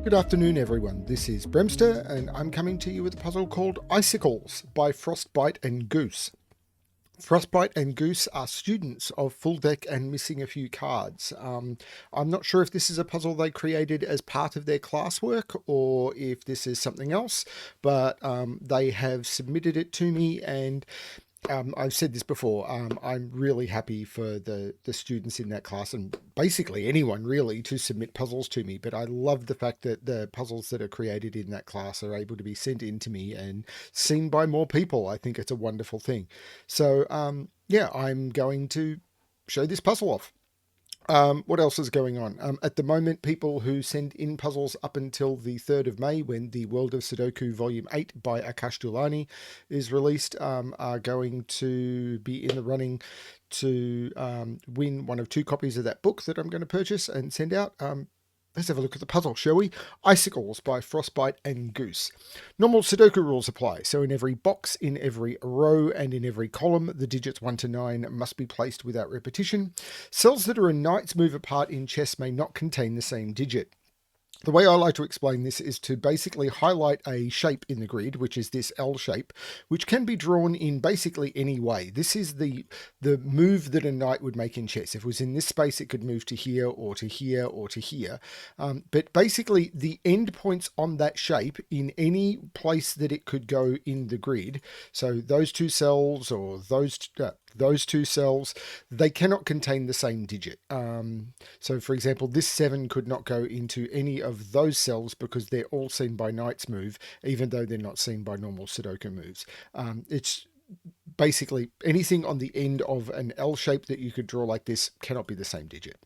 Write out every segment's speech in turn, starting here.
Good afternoon, everyone. This is BremSter, and I'm coming to you with a puzzle called Icicles by Frostbyte and Goose. Frostbyte and Goose are students of FullDeck and Missing a few cards. I'm not sure if this is a puzzle they created as part of their classwork or if this is something else, but they have submitted it to me, and I've said this before, I'm really happy for the students in that class, and basically anyone really, to submit puzzles to me. But I love the fact that the puzzles that are created in that class are able to be sent in to me and seen by more people. I think it's a wonderful thing. So yeah, I'm going to show this puzzle off. What else is going on? At the moment, people who send in puzzles up until the 3rd of May, when the World of Sudoku Volume 8 by Akash Dulani is released, are going to be in the running to win one of 2 copies of that book that I'm going to purchase and send out. Let's have a look at the puzzle, shall we? Icicles by Frostbyte and Goose. Normal Sudoku rules apply. So in every box, in every row, and in every column, the digits 1 to 9 must be placed without repetition. Cells that are a knight's move apart in chess may not contain the same digit. The way I like to explain this is to basically highlight a shape in the grid, which is this L shape, which can be drawn in basically any way. This is the move that a knight would make in chess. If it was in this space, it could move to here or to here or to here. But basically, the endpoints on that shape in any place that it could go in the grid, so those 2 cells or those 2 cells, they cannot contain the same digit. So for example, this 7 could not go into any of those cells because they're all seen by knight's move, even though they're not seen by normal Sudoku moves. It's basically anything on the end of an L shape that you could draw like this cannot be the same digit.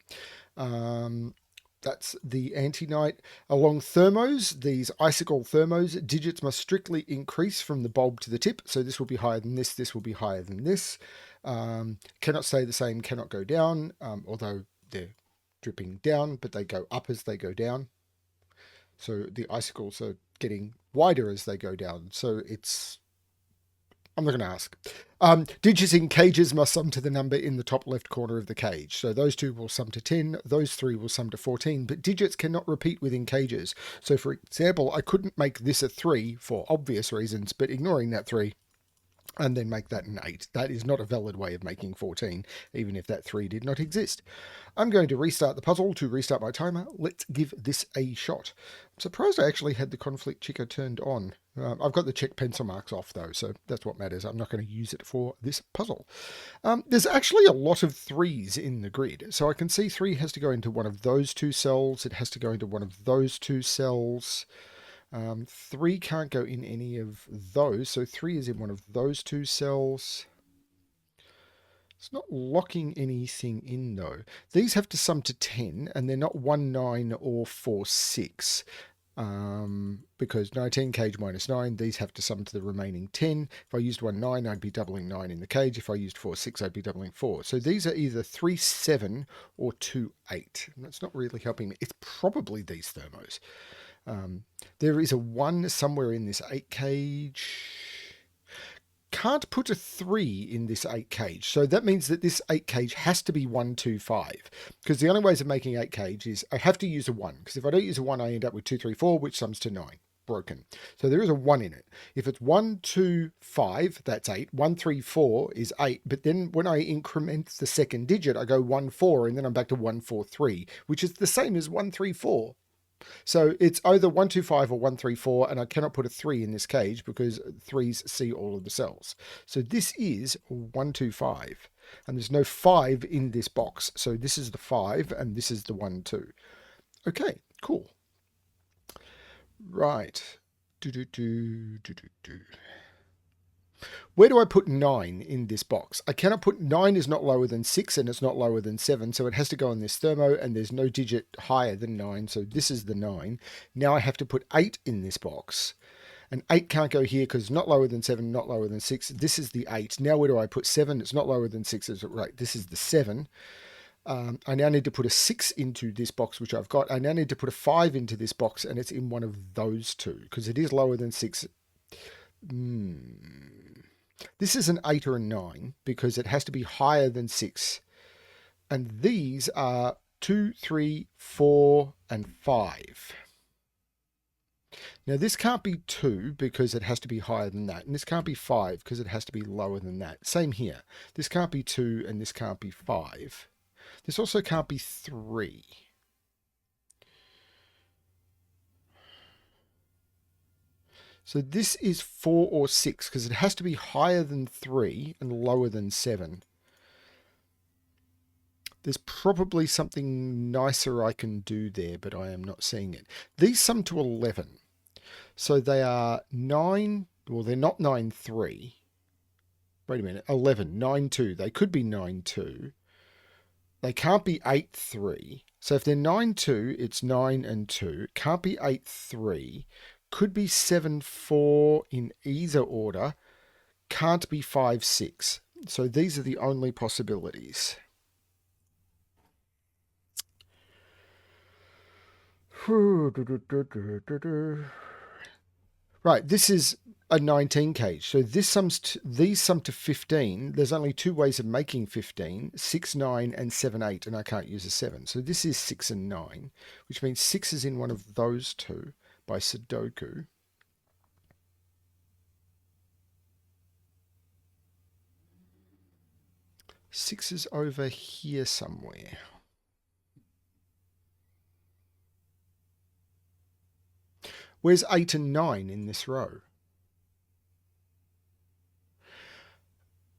That's the anti-knight. Along thermos, these icicle thermos, digits must strictly increase from the bulb to the tip. So this will be higher than this will be higher than this. Cannot stay the same, cannot go down, although they're dripping down, but they go up as they go down. So the icicles are getting wider as they go down. So I'm not going to ask. Digits in cages must sum to the number in the top left corner of the cage. So those 2 will sum to 10, those 3 will sum to 14, but digits cannot repeat within cages. So for example, I couldn't make this a 3 for obvious reasons, but ignoring that 3, and then make that an 8. That is not a valid way of making 14, even if that 3 did not exist. I'm going to restart the puzzle to restart my timer. Let's give this a shot. I'm surprised I actually had the conflict checker turned on. I've got the check pencil marks off though, so that's what matters. I'm not going to use it for this puzzle. There's actually a lot of 3s in the grid. So I can see 3 has to go into one of those 2 cells. It has to go into one of those 2 cells. 3 can't go in any of those, so 3 is in one of those 2 cells. It's not locking anything in though. These have to sum to 10, and they're not 1, 9 or 4, 6. Because 19 cage minus 9, these have to sum to the remaining 10. If I used 1, 9, I'd be doubling 9 in the cage. If I used 4, 6, I'd be doubling 4. So these are either 3, 7 or 2, 8. And that's not really helping me. It's probably these thermos. There is a 1 somewhere in this 8 cage. Can't put a 3 in this 8 cage. So that means that this 8 cage has to be 1, 2, 5. Because the only ways of making 8 cage is I have to use a 1. Because if I don't use a 1, I end up with 2, 3, 4, which sums to 9. Broken. So there is a 1 in it. If it's 1, 2, 5, that's 8. 1, 3, 4 is 8. But then when I increment the second digit, I go 1, 4, and then I'm back to 1, 4, 3, which is the same as 1, 3, 4. So it's either 1, 2, 5 or 1, 3, 4, and I cannot put a 3 in this cage because 3s see all of the cells. So this is 1, 2, 5, and there's no 5 in this box. So this is the 5, and this is the 1, 2. Okay, cool. Right. Where do I put 9 in this box? I cannot put 9 is not lower than 6 and it's not lower than 7. So it has to go on this thermo, and there's no digit higher than 9. So this is the 9. Now I have to put 8 in this box. And 8 can't go here because it's not lower than 7, not lower than 6. This is the 8. Now where do I put 7? It's not lower than 6. Right, this is the 7. I now need to put a 6 into this box, which I've got. I now need to put a 5 into this box, and it's in one of those 2 because it is lower than 6. This is an 8 or a 9 because it has to be higher than 6. And these are 2, 3, 4, and 5. Now this can't be 2 because it has to be higher than that. And this can't be 5 because it has to be lower than that. Same here. This can't be 2 and this can't be 5. This also can't be 3. So this is 4 or 6 because it has to be higher than 3 and lower than 7. There's probably something nicer I can do there, but I am not seeing it. These sum to 11. So they are 9, well, they're not 9, 3. Wait a minute, 11, 9, 2. They could be 9, 2. They can't be 8, 3. So if they're 9, 2, it's 9 and 2. Can't be 8, 3. Could be 7, 4 in either order. Can't be 5, 6. So these are the only possibilities. Right, this is a 19 cage. So these sum to 15. There's only 2 ways of making 15, 6, 9, and 7, 8, and I can't use a 7. So this is 6 and 9, which means 6 is in one of those two by Sudoku. Six is over here somewhere. Where's 8 and 9 in this row?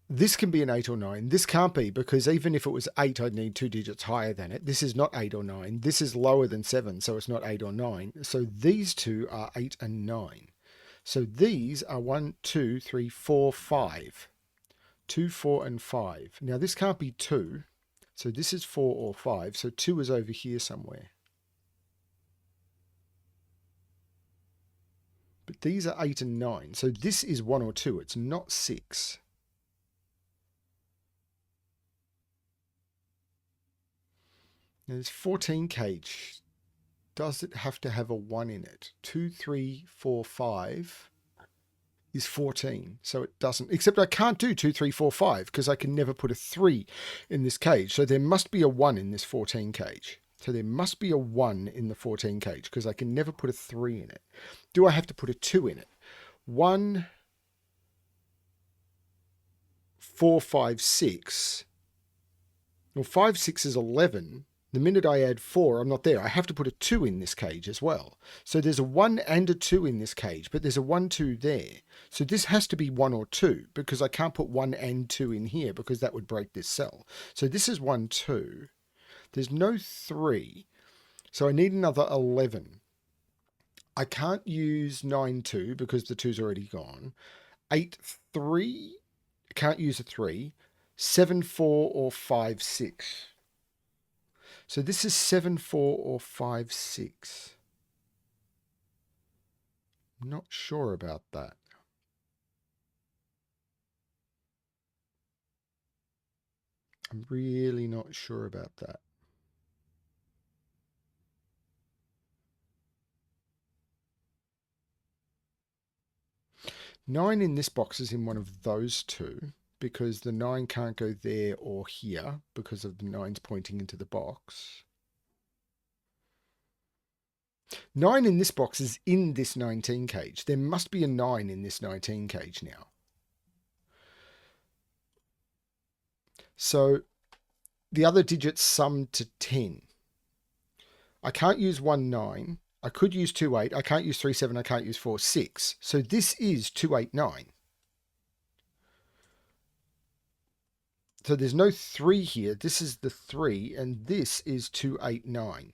This can be an 8 or 9. This can't be because even if it was 8, I'd need 2 digits higher than it. This is not 8 or 9. This is lower than 7, so it's not 8 or 9. So these two are 8 and 9. So these are 1, 2, 3, 4, 5. 2, 4, and 5. Now this can't be 2. So this is 4 or 5. So 2 is over here somewhere. But these are 8 and 9. So this is 1 or 2. It's not 6. Now this 14 cage. Does it have to have a 1 in it? 2, 3, 4, 5 is 14. So it doesn't. Except I can't do 2, 3, 4, 5 because I can never put a 3 in this cage. So there must be a 1 in this 14 cage. So there must be a 1 in the 14 cage because I can never put a 3 in it. Do I have to put a 2 in it? 1, 4, 5, 6. Well, 5, 6 is 11. The minute I add 4, I'm not there. I have to put a 2 in this cage as well. So there's a 1 and a 2 in this cage, but there's a 1, 2 there. So this has to be 1 or 2 because I can't put 1 and 2 in here because that would break this cell. So this is 1, 2. There's no 3. So I need another 11. I can't use 9, 2 because the 2's already gone. 8, 3. I can't use a 3. 7, 4 or 5, 6. So this is 7, 4 or 5, 6. I'm not sure about that. I'm really not sure about that. Nine in this box is in one of those two because the 9 can't go there or here because of the 9's pointing into the box. 9 in this box is in this 19 cage. There must be a 9 in this 19 cage now. So the other digits sum to 10. I can't use 1, 9. I could use 2, 8. I can't use 3, 7. I can't use 4, 6. So this is 2, 8, 9. So there's no 3 here. This is the 3, and this is 2, 8, 9.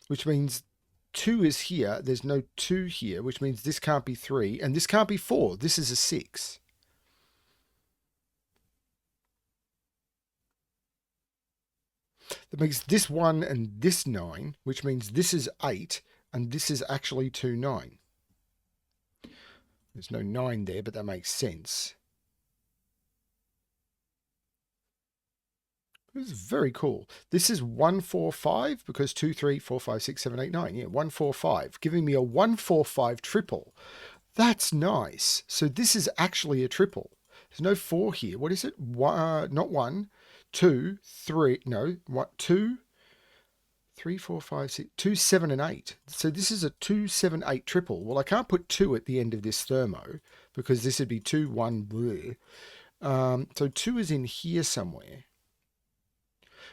Which means 2 is here. There's no 2 here, which means this can't be 3, and this can't be 4. This is a 6. That makes this 1 and this 9, which means this is 8, and this is actually 2, 9. There's no 9 there, but that makes sense. This is very cool. This is 1, 4, 5 because 2, 3, 4, 5, 6, 7, 8, 9. Yeah, 1, 4, 5, giving me a 1, 4, 5 triple. That's nice. So this is actually a triple. There's no 4 here. What is it? Not 1, 2, 3. No, what? 2, 3, 4, 5, 6, 2, 7, and 8. So this is a 2, 7, 8 triple. Well, I can't put 2 at the end of this thermo because this would be 2, 1, bleh. So 2 is in here somewhere,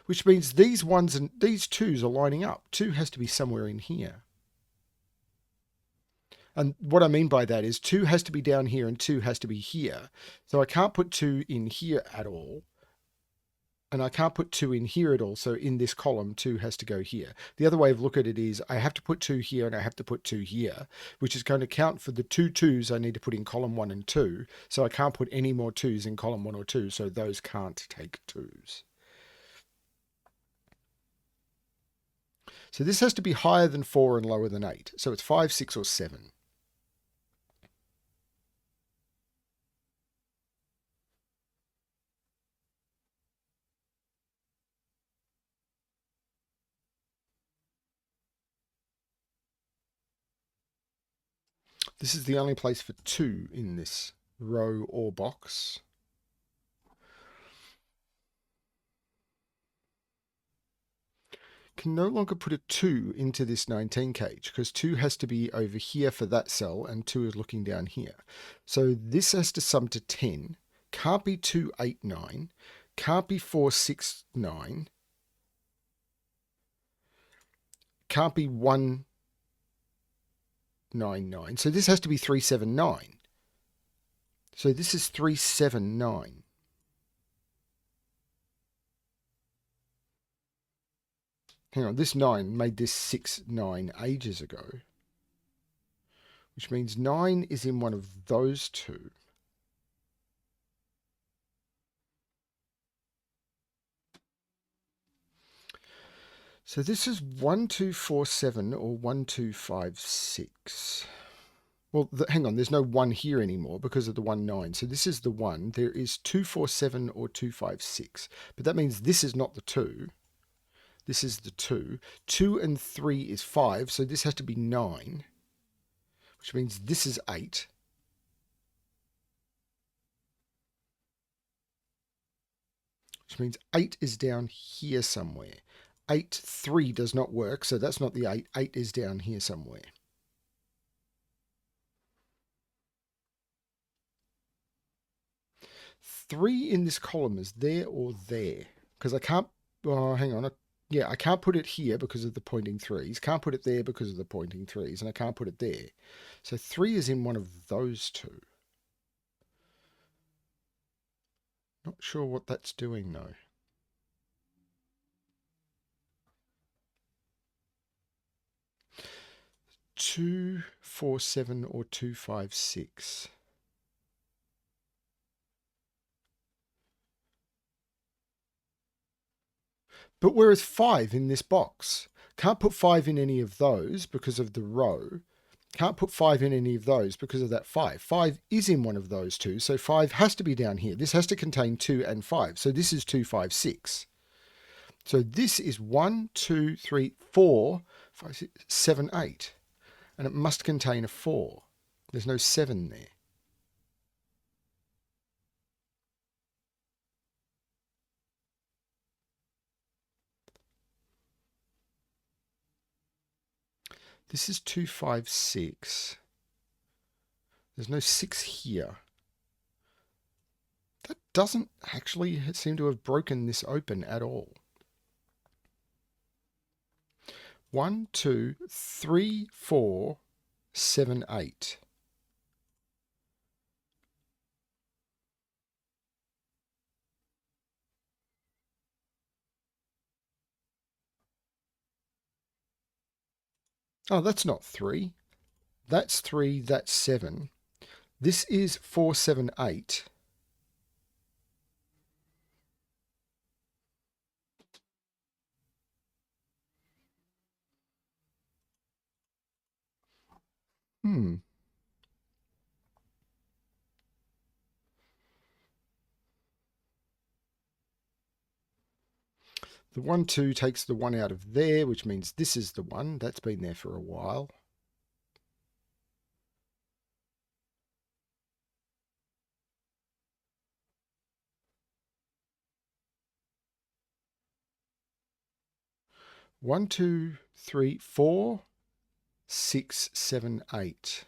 which means these 1s and these 2s are lining up. 2 has to be somewhere in here. And what I mean by that is 2 has to be down here and 2 has to be here. So I can't put 2 in here at all. And I can't put 2 in here at all. So in this column, 2 has to go here. The other way of look at it is I have to put 2 here and I have to put 2 here, which is going to count for the 2 2s I need to put in column 1 and 2. So I can't put any more 2s in column 1 or 2. So those can't take 2s. So this has to be higher than 4 and lower than 8. So it's 5, 6, or 7. This is the only place for 2 in this row or box. Can no longer put a 2 into this 19 cage because 2 has to be over here for that cell and 2 is looking down here. So this has to sum to 10. Can't be 2, 8, 9. Can't be 4, 6, 9. Can't be 1, 9, 9. So this has to be 3, 7, 9. So this is 3, 7, 9. Hang on, this 9 made this 6, 9 ages ago. Which means 9 is in one of those 2. So this is 1, 2, 4, 7 or 1, 2, 5, 6. Well, hang on, there's no 1 here anymore because of the 1, 9. So this is the 1. There is 2, 4, 7 or 2, 5, 6. But that means this is not the 2. This is the 2. 2 and 3 is 5, so this has to be 9. Which means this is 8. Which means 8 is down here somewhere. 8, 3 does not work, so that's not the 8. 8 is down here somewhere. Three in this column is there or there. Because I can't, oh, hang on. Yeah, I can't put it here because of the pointing 3s. Can't put it there because of the pointing 3s. And I can't put it there. So 3 is in one of those 2. Not sure what that's doing though. 2, 4, 7 or 2, 5, 6. But where is 5 in this box? Can't put 5 in any of those because of the row. Can't put 5 in any of those because of that 5. 5 is in one of those 2, so 5 has to be down here. This has to contain 2 and 5. So this is 2, 5, 6. So this is 1, 2, 3, 4, 5, 6, 7, 8. And it must contain a 4. There's no 7 there. This is 2, 5, 6. There's no 6 here. That doesn't actually seem to have broken this open at all. 1, 2, 3, 4, 7, 8. Oh, that's not 3. That's 3, that's 7. This is 4, 7, 8. The 1, 2 takes the 1 out of there, which means this is the 1. That's been there for a while. 1, 2, 3, 4, 6, 7, 8.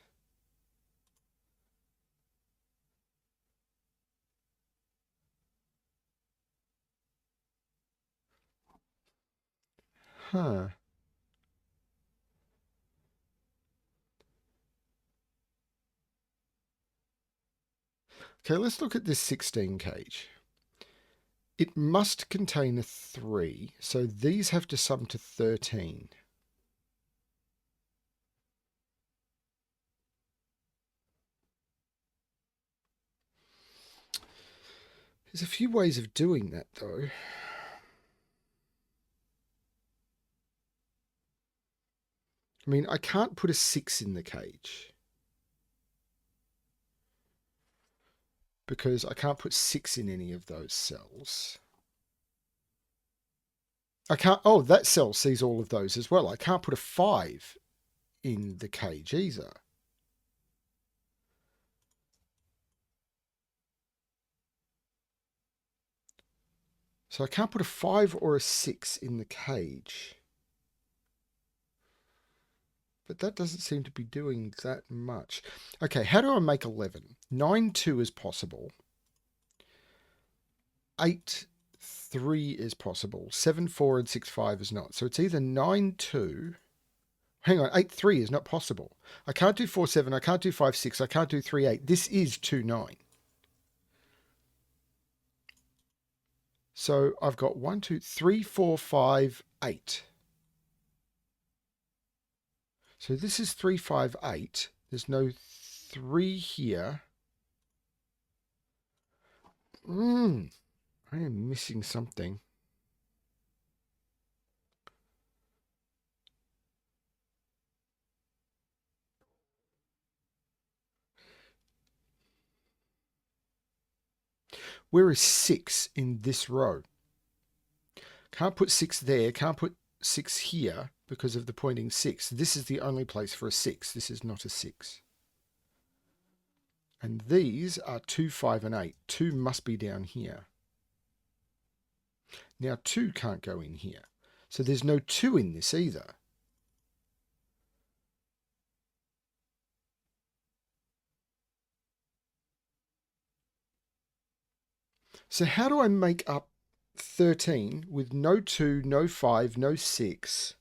Huh. Okay, let's look at this 16 cage. It must contain a 3, so these have to sum to 13. There's a few ways of doing that, though. I mean, I can't put a 6 in the cage, because I can't put 6 in any of those cells. I can't, oh, that cell sees all of those as well. I can't put a 5 in the cage either. So I can't put a 5 or a 6 in the cage. But that doesn't seem to be doing that much. Okay, how do I make 11? 9, 2 is possible. 8, 3 is possible. 7, 4, and 6, 5 is not. So it's either 9, 2. Hang on, 8, 3 is not possible. I can't do 4, 7. I can't do 5, 6. I can't do 3, 8. This is 2, 9. So I've got 1, 2, 3, 4, 5, 8. So this is 3, 5, 8. There's no 3 here. I am missing something. Where is 6 in this row? Can't put 6 there. Can't put 6 here because of the pointing 6. This is the only place for a 6. This is not a 6. And these are 2, 5, and 8. 2 must be down here. Now 2 can't go in here. So there's no 2 in this either. So how do I make up 13 with no 2, no 5, no 6?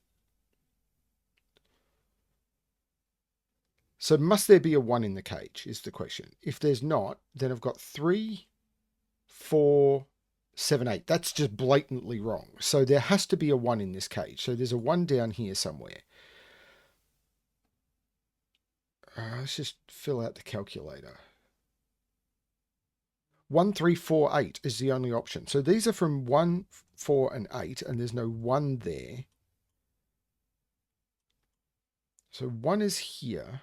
So must there be a 1 in the cage is the question. If there's not, then I've got 3, 4, 7, 8. That's just blatantly wrong. So there has to be a 1 in this cage. So there's a 1 down here somewhere. Let's just fill out the calculator. 1, 3, 4, 8 is the only option. So these are from 1, 4, and 8, and there's no 1 there. So 1 is here.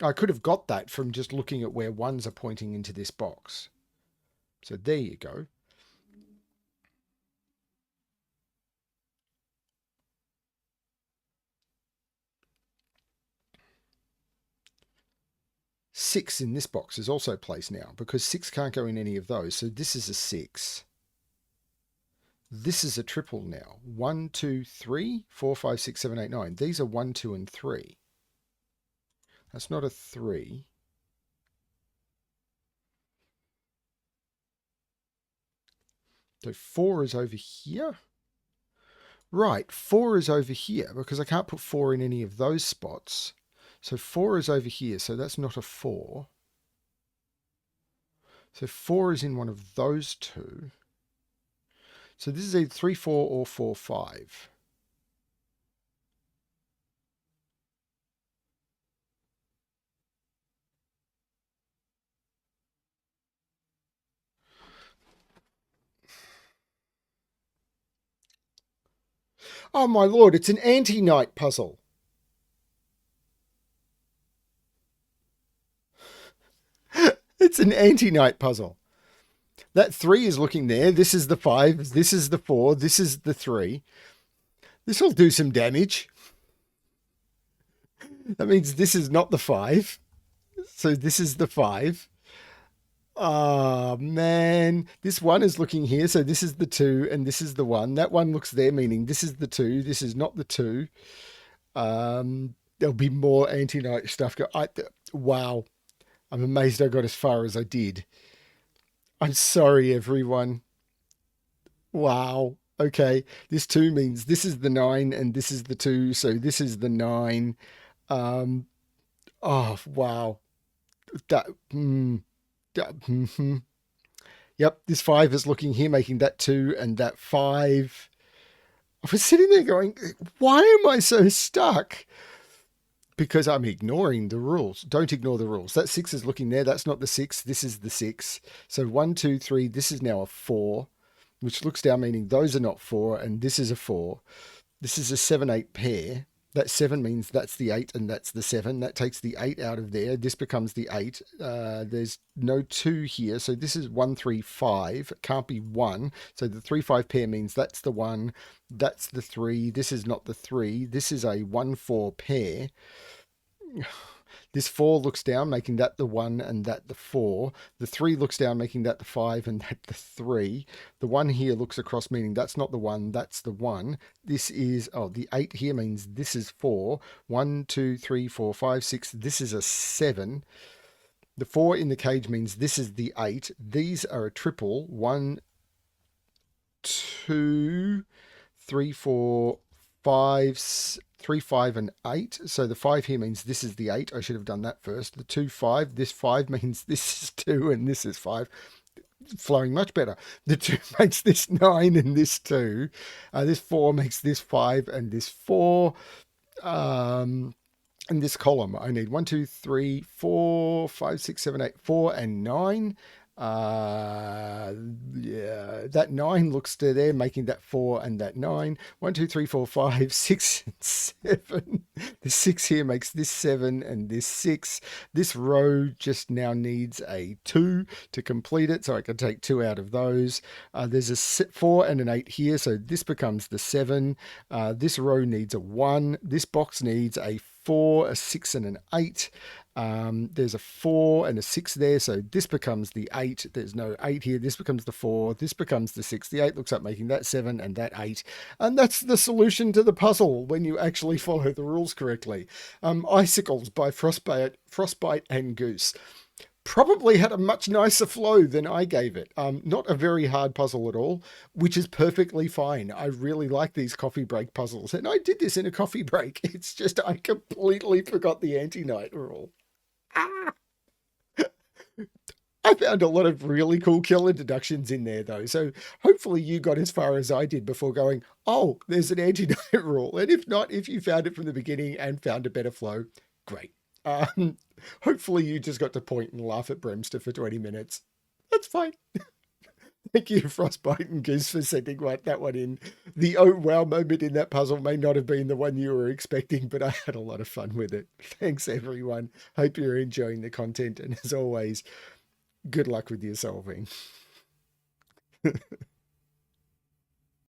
I could have got that from just looking at where 1s are pointing into this box. So there you go. Six in this box is also placed now because 6 can't go in any of those. So this is a 6. This is a triple now. 1, 2, 3, 4, 5, 6, 7, 8, 9. These are 1, 2, and 3. That's not a 3. So 4 is over here. Right, 4 is over here because I can't put 4 in any of those spots. So 4 is over here, so that's not a 4. So 4 is in one of those two. So this is either 3, 4 or 4, 5. Oh my lord, it's an anti-night puzzle. It's an anti-night puzzle. That 3 is looking there. This is the 5. This is the 4. This is the 3. This will do some damage. That means this is not the 5. So this is the 5. Oh man, this one is looking here. So this is the two and this is the one. That one looks there, meaning this is the two. This is not the two. There'll be more anti-night stuff. Wow. I'm amazed I got as far as I did. I'm sorry, everyone. Wow. Okay. This two means this is the nine and this is the two. So this is the nine. Um, oh, wow. That, mhm. Yep. This five is looking here, making that two and that five. I was sitting there going, why am I so stuck? Because I'm ignoring the rules. Don't ignore the rules. That six is looking there. That's not the six. This is the six. So one, two, three. This is now a four, which looks down, meaning those are not four, and this is a four. This is a seven, eight pair. That seven means that's the eight and that's the seven. That takes the eight out of there. This becomes the eight. There's no two here. So this is one, three, five. It can't be one. So the three, five pair means that's the one. That's the three. This is not the three. This is a one, four pair. This four looks down, making that the one and that the four. The three looks down, making that the five and that the three. The one here looks across, meaning that's not the one, that's the one. This is, oh, the eight here means this is four. One, two, three, four, five, six. This is a seven. The four in the cage means this is the eight. These are a triple. One, two, three, four, five, three, five, and eight. So the five here means this is the eight. I should have done that first. The two, five. This five means this is two and this is five. Flowing much better. The two makes this nine and this two. This four makes this five and this four. In this column, I need one, two, three, four, five, six, seven, eight, four, and nine. Yeah, that nine looks to there, making that four and that nine. One, two, three, four, five, six, and seven. The six here makes this seven and this six. This row just now needs a two to complete it, so I can take two out of those. There's a four and an eight here, so this becomes the seven. This row needs a one. This box needs a four, a six, and an eight. There's a four and a six there, so this becomes the eight. There's no eight here. This becomes the four. This becomes the six. The eight looks up, making that seven and that eight. And that's the solution to the puzzle when you actually follow the rules correctly. Icicles by Frostbite and Goose. Probably had a much nicer flow than I gave it. Not a very hard puzzle at all, which is perfectly fine. I really like these coffee break puzzles, and I did this in a coffee break. It's just I completely forgot the anti-night rule. Ah! I found a lot of really cool killer deductions in there, though. So hopefully you got as far as I did before going, oh, there's an anti-night rule. And if not, if you found it from the beginning and found a better flow, great. Um, Hopefully you just got to point and laugh at BremSter for 20 minutes. That's fine. Thank you, Frostbite and Goose, for sending that one in. The oh wow moment in that puzzle may not have been the one you were expecting, but I had a lot of fun with it. Thanks, everyone. Hope you're enjoying the content. And as always, good luck with your solving.